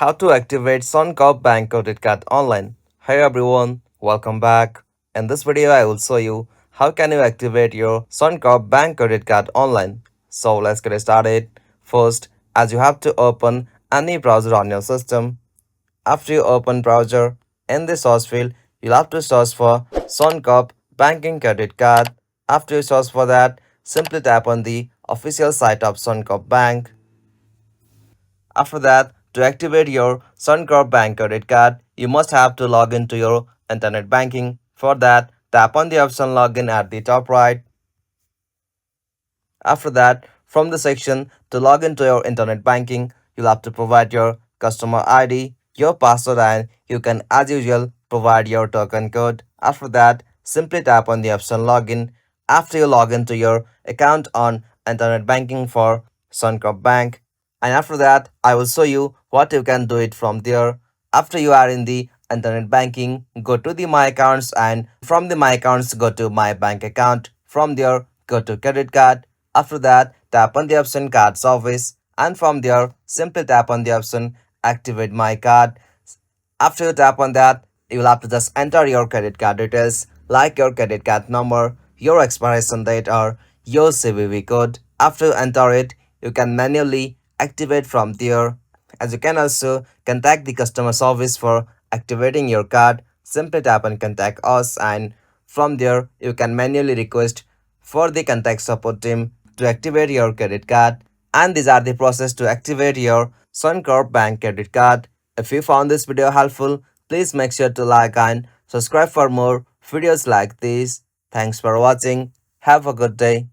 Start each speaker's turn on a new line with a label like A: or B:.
A: How to activate Suncorp Bank credit card online. Hey everyone, welcome back. In this video, I will show you how can you activate your Suncorp Bank credit card online. So let's get started. First, as you have to open any browser on your system. After you open browser, in the search field, you'll have to search for Suncorp Banking Credit Card. After you search for that, simply tap on the official site of Suncorp Bank. After that, to activate your Suncorp Bank credit card, you must have to log into your internet banking. For that, tap on the option login at the top right. After that, from the section to log into your internet banking, you'll have to provide your customer ID, your password, and you can, as usual, provide your token code. After that, simply tap on the option login. After you log into your account on internet banking for Suncorp Bank, and after that, I will show you what you can do it from there. After you are in the internet banking, go to the my accounts, and from the my accounts, go to my bank account. From there, go to credit card. After that, tap on the option card service, and from there, simply tap on the option activate my card. After you tap on that, you will have to just enter your credit card details like your credit card number, your expiration date, or your CVV code. After you enter it, you can manually activate from there. As you can also contact the customer service for activating your card. Simply tap on contact us, and from there you can manually request for the contact support team to activate your credit card. And these are the process to activate your Suncorp Bank credit card. If you found this video helpful, please make sure to like and subscribe for more videos like this. Thanks for watching. Have a good day.